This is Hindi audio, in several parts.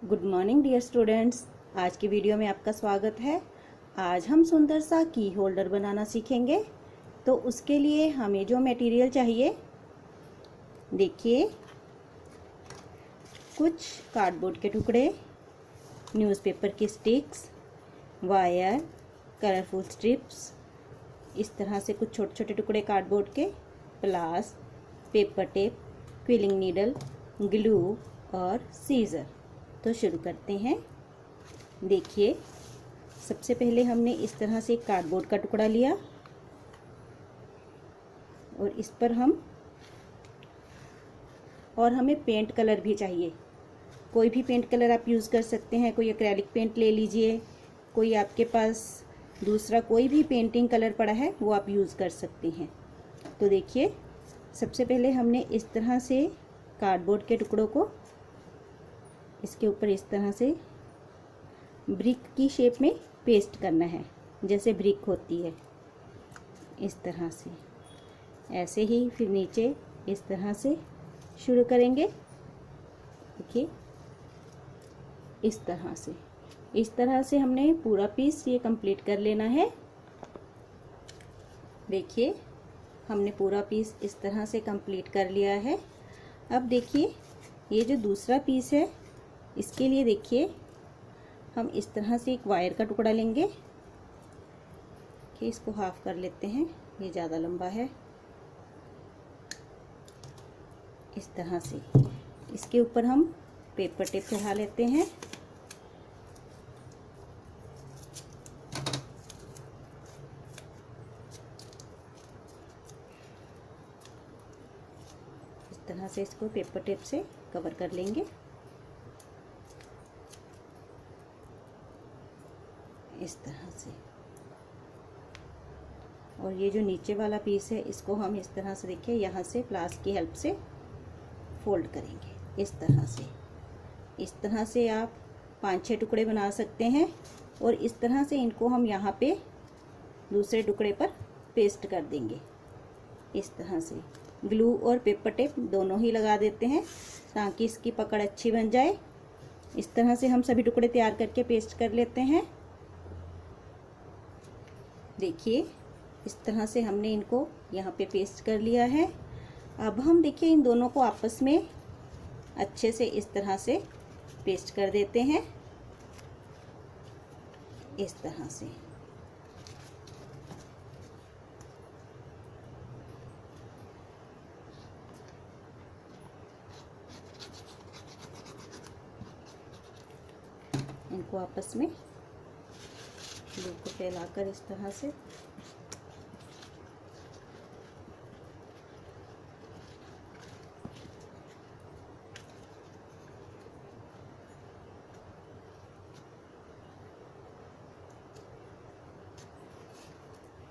Good morning dear students. आज की वीडियो में आपका स्वागत है। आज हम सुंदर सा की होल्डर बनाना सीखेंगे। तो उसके लिए हमें जो मटेरियल चाहिए, देखिए, कुछ कार्डबोर्ड के टुकड़े, न्यूज़पेपर की स्टिक्स, वायर, कलरफुल स्ट्रिप्स, इस तरह से कुछ छोटे छोटे टुकड़े कार्डबोर्ड के, प्लास, paper tape, quilling needle, glue और सीजर। तो शुरू करते हैं। देखिए, सबसे पहले हमने इस तरह से एक कार्डबोर्ड का टुकड़ा लिया और इस पर हमें पेंट कलर भी चाहिए। कोई भी पेंट कलर आप यूज़ कर सकते हैं। कोई एक्रेलिक पेंट ले लीजिए, कोई आपके पास दूसरा कोई भी पेंटिंग कलर पड़ा है वो आप यूज़ कर सकते हैं। तो देखिए, सबसे पहले हमने इस तरह से कार्डबोर्ड के टुकड़ों को इसके ऊपर इस तरह से ब्रिक की शेप में पेस्ट करना है, जैसे ब्रिक होती है इस तरह से। ऐसे ही फिर नीचे इस तरह से शुरू करेंगे। देखिए, इस तरह से हमने पूरा पीस ये कंप्लीट कर लेना है। देखिए, हमने पूरा पीस इस तरह से कंप्लीट कर लिया है। अब देखिए, ये जो दूसरा पीस है, इसके लिए देखिए, हम इस तरह से एक वायर का टुकड़ा लेंगे कि इसको हाफ कर लेते हैं, ये ज़्यादा लंबा है। इस तरह से इसके ऊपर हम पेपर टेप चढ़ा लेते हैं। इस तरह से इसको पेपर टेप से कवर कर लेंगे। इस तरह से। और ये जो नीचे वाला पीस है, इसको हम इस तरह से, देखिए, यहाँ से प्लास की हेल्प से फोल्ड करेंगे। इस तरह से आप 5-6 टुकड़े बना सकते हैं। और इस तरह से इनको हम यहाँ पे दूसरे टुकड़े पर पेस्ट कर देंगे। इस तरह से ग्लू और पेपर टेप दोनों ही लगा देते हैं ताकि इसकी पकड़ अच्छी बन जाए। इस तरह से हम सभी टुकड़े तैयार करके पेस्ट कर लेते हैं। देखिए, इस तरह से हमने इनको यहाँ पे पेस्ट कर लिया है। अब हम देखिए इन दोनों को आपस में अच्छे से इस तरह से पेस्ट कर देते हैं। इस तरह से इनको आपस में ग्लू को फैलाकर इस तरह से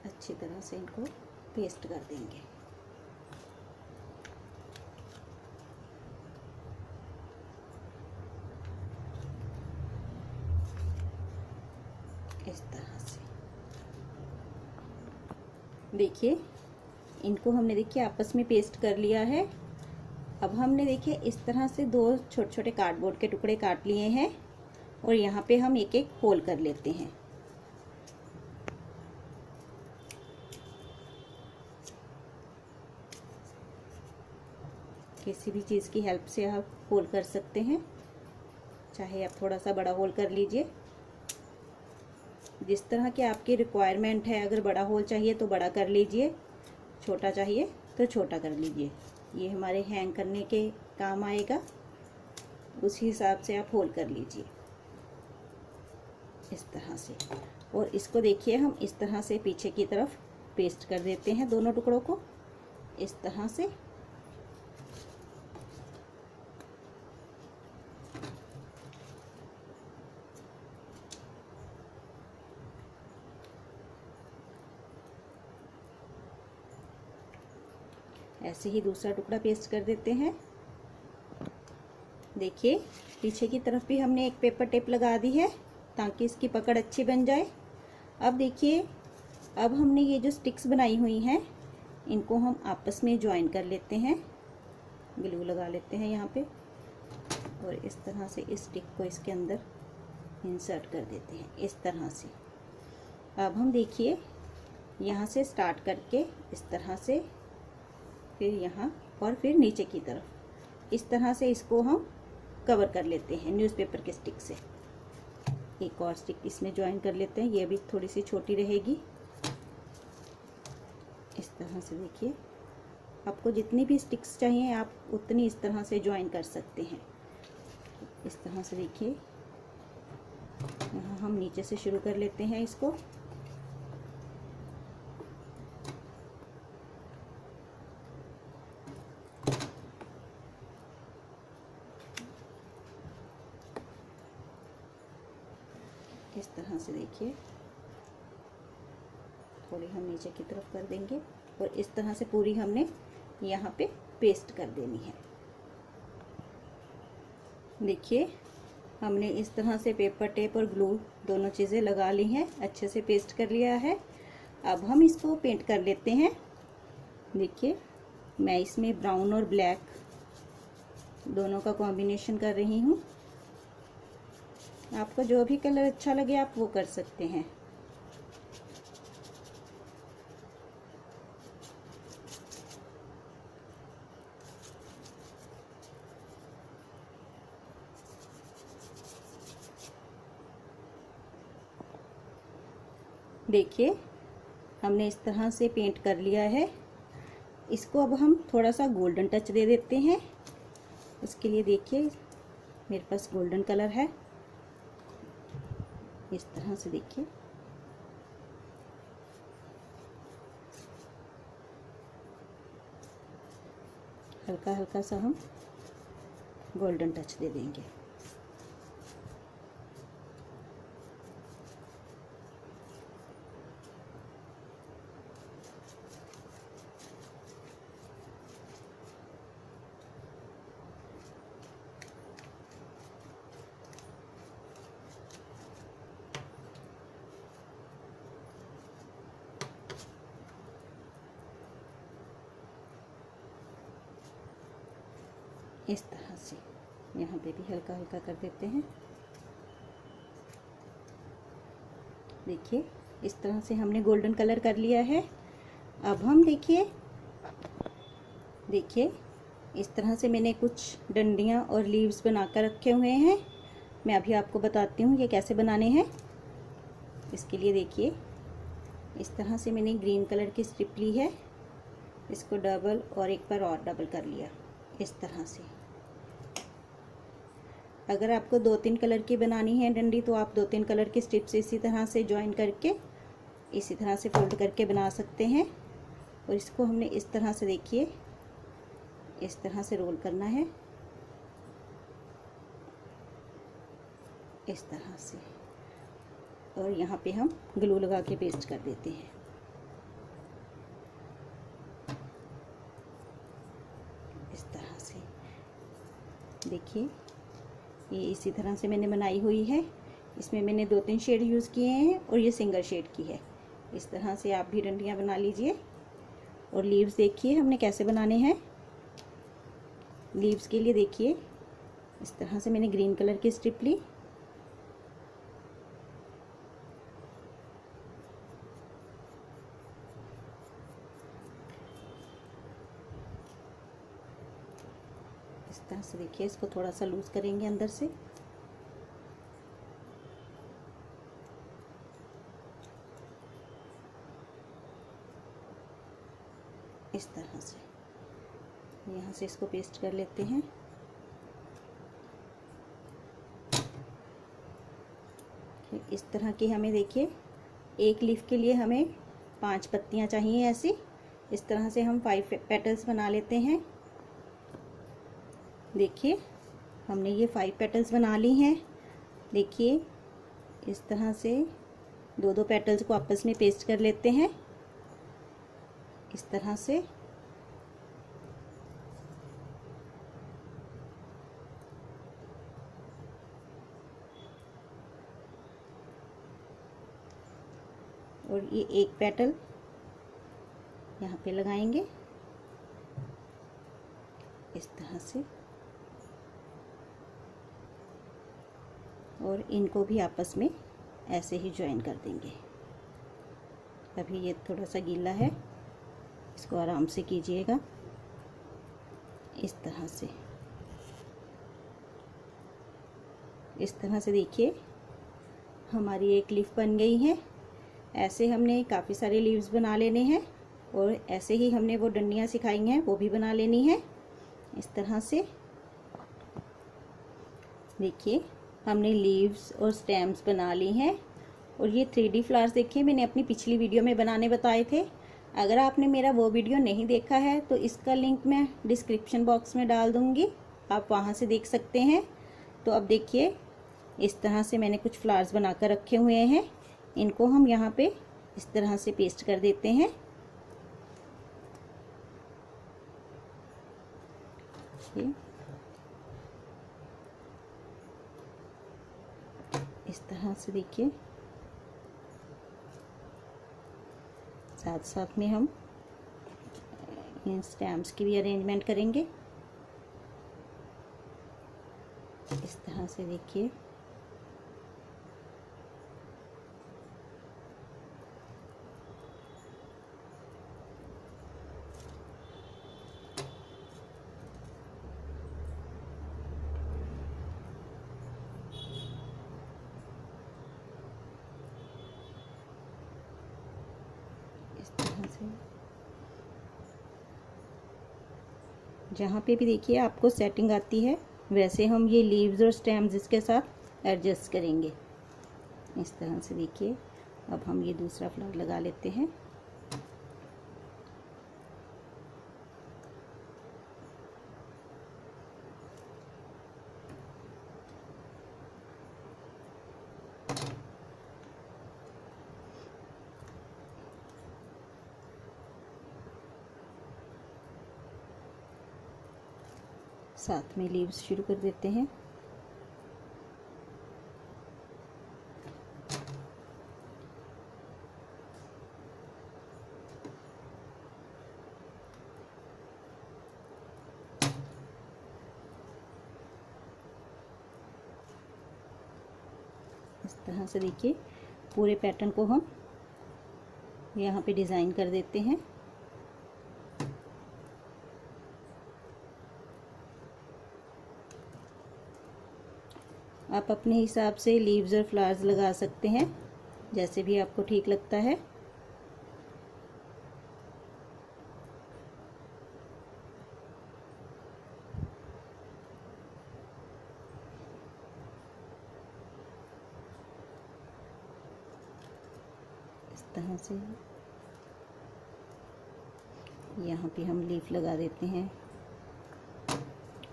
अच्छी तरह से इनको पेस्ट कर देंगे। इस तरह से देखिए, इनको हमने देखिए आपस में पेस्ट कर लिया है। अब हमने देखिए इस तरह से 2 छोटे छोटे कार्डबोर्ड के टुकड़े काट लिए हैं और यहाँ पे हम एक एक होल कर लेते हैं। किसी भी चीज़ की हेल्प से आप होल कर सकते हैं, चाहे आप थोड़ा सा बड़ा होल कर लीजिए, जिस तरह के आपकी रिक्वायरमेंट है। अगर बड़ा होल चाहिए तो बड़ा कर लीजिए, छोटा चाहिए तो छोटा कर लीजिए। ये हमारे हैंग करने के काम आएगा, उस हिसाब से आप होल कर लीजिए इस तरह से। और इसको देखिए, हम इस तरह से पीछे की तरफ पेस्ट कर देते हैं दोनों टुकड़ों को इस तरह से। ऐसे ही दूसरा टुकड़ा पेस्ट कर देते हैं। देखिए, पीछे की तरफ भी हमने एक पेपर टेप लगा दी है ताकि इसकी पकड़ अच्छी बन जाए। अब देखिए, अब हमने ये जो स्टिक्स बनाई हुई हैं, इनको हम आपस में ज्वाइन कर लेते हैं। ग्लू लगा लेते हैं यहाँ पे। और इस तरह से इस स्टिक को इसके अंदर इंसर्ट कर देते हैं इस तरह से। अब हम देखिए यहाँ से स्टार्ट करके इस तरह से, फिर यहाँ और फिर नीचे की तरफ इस तरह से इसको हम कवर कर लेते हैं न्यूज़पेपर के स्टिक से। एक और स्टिक इसमें ज्वाइन कर लेते हैं, ये भी थोड़ी सी छोटी रहेगी। इस तरह से देखिए, आपको जितनी भी स्टिक्स चाहिए आप उतनी इस तरह से ज्वाइन कर सकते हैं। इस तरह से देखिए, यहाँ हम नीचे से शुरू कर लेते हैं इसको। इस तरह से देखिए, थोड़ी हम नीचे की तरफ कर देंगे और इस तरह से पूरी हमने यहाँ पे पेस्ट कर देनी है। देखिए, हमने इस तरह से पेपर टेप और ग्लू दोनों चीज़ें लगा ली हैं, अच्छे से पेस्ट कर लिया है। अब हम इसको पेंट कर लेते हैं। देखिए, मैं इसमें ब्राउन और ब्लैक दोनों का कॉम्बिनेशन कर रही हूँ। आपको जो भी कलर अच्छा लगे आप वो कर सकते हैं। देखिए, हमने इस तरह से पेंट कर लिया है। इसको अब हम थोड़ा सा गोल्डन टच दे देते हैं। उसके लिए देखिए, मेरे पास गोल्डन कलर है। इस तरह से देखिए, हल्का हल्का सा हम गोल्डन टच दे देंगे। इस तरह से यहाँ पे भी हल्का हल्का कर देते हैं। देखिए, इस तरह से हमने गोल्डन कलर कर लिया है। अब हम देखिए इस तरह से मैंने कुछ डंडियाँ और लीव्स बनाकर रखे हुए हैं। मैं अभी आपको बताती हूँ ये कैसे बनाने हैं। इसके लिए देखिए, इस तरह से मैंने ग्रीन कलर की स्ट्रिप ली है, इसको डबल और एक बार और डबल कर लिया इस तरह से। अगर आपको 2-3 कलर की बनानी है डंडी तो आप 2-3 कलर की स्ट्रिप से इसी तरह से ज्वाइन करके इसी तरह से फोल्ड करके बना सकते हैं। और इसको हमने इस तरह से देखिए, इस तरह से रोल करना है इस तरह से, और यहाँ पे हम ग्लू लगा के पेस्ट कर देते हैं। इस तरह से देखिए, ये इसी तरह से मैंने बनाई हुई है। इसमें मैंने 2-3 शेड यूज़ किए हैं और ये सिंगल शेड की है। इस तरह से आप भी डंडियाँ बना लीजिए। और लीव्स देखिए हमने कैसे बनाने हैं। लीव्स के लिए देखिए, इस तरह से मैंने ग्रीन कलर की स्ट्रिप ली, इस तरह से देखिए, इसको थोड़ा सा लूज करेंगे अंदर से। इस तरह से यहाँ से इसको पेस्ट कर लेते हैं। इस तरह की हमें देखिए, एक लीफ के लिए हमें 5 पत्तियाँ चाहिए ऐसी। इस तरह से हम 5 पेटल्स बना लेते हैं। देखिए, हमने ये 5 पेटल्स बना ली हैं। देखिए, इस तरह से 2-2 पेटल्स को आपस में पेस्ट कर लेते हैं इस तरह से। और ये एक पेटल यहाँ पे लगाएंगे इस तरह से। और इनको भी आपस में ऐसे ही ज्वाइन कर देंगे। अभी ये थोड़ा सा गीला है, इसको आराम से कीजिएगा इस तरह से। इस तरह से देखिए हमारी एक लीफ बन गई है। ऐसे हमने काफ़ी सारे लीव्स बना लेने हैं और ऐसे ही हमने वो डंडियाँ सिखाई हैं वो भी बना लेनी है। इस तरह से देखिए हमने लीव्स और स्टेम्स बना ली हैं। और ये 3D फ्लावर्स देखिए मैंने अपनी पिछली वीडियो में बनाने बताए थे। अगर आपने मेरा वो वीडियो नहीं देखा है तो इसका लिंक मैं डिस्क्रिप्शन बॉक्स में डाल दूँगी, आप वहाँ से देख सकते हैं। तो अब देखिए इस तरह से मैंने कुछ फ्लावर्स बनाकर रखे हुए हैं, इनको हम यहाँ पे इस तरह से पेस्ट कर देते हैं। इस तरह से देखिए साथ साथ में हम इन स्टैम्प्स की भी अरेंजमेंट करेंगे। इस तरह से देखिए जहाँ पे भी देखिए आपको सेटिंग आती है वैसे हम ये लीव्स और स्टेम्स इसके साथ एडजस्ट करेंगे। इस तरह से देखिए अब हम ये दूसरा फ्लावर लगा लेते हैं। साथ में लीव्स शुरू कर देते हैं। इस तरह से देखिए पूरे पैटर्न को हम यहाँ पे डिज़ाइन कर देते हैं। आप अपने हिसाब से लीव्स और फ्लावर्स लगा सकते हैं जैसे भी आपको ठीक लगता है। इस तरह से यहाँ पे हम लीफ लगा देते हैं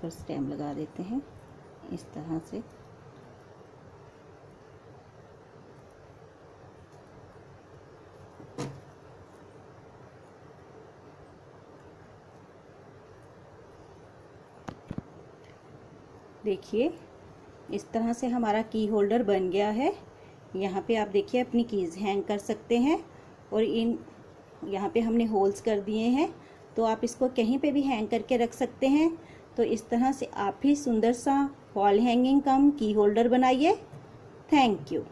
और स्टेम लगा देते हैं इस तरह से। देखिए इस तरह से हमारा की होल्डर बन गया है। यहाँ पे आप देखिए अपनी कीज़ हैंग कर सकते हैं और यहाँ पे हमने होल्स कर दिए हैं तो आप इसको कहीं पे भी हैंग करके रख सकते हैं। तो इस तरह से आप भी सुंदर सा वॉल हैंगिंग कम की होल्डर बनाइए। Thank you.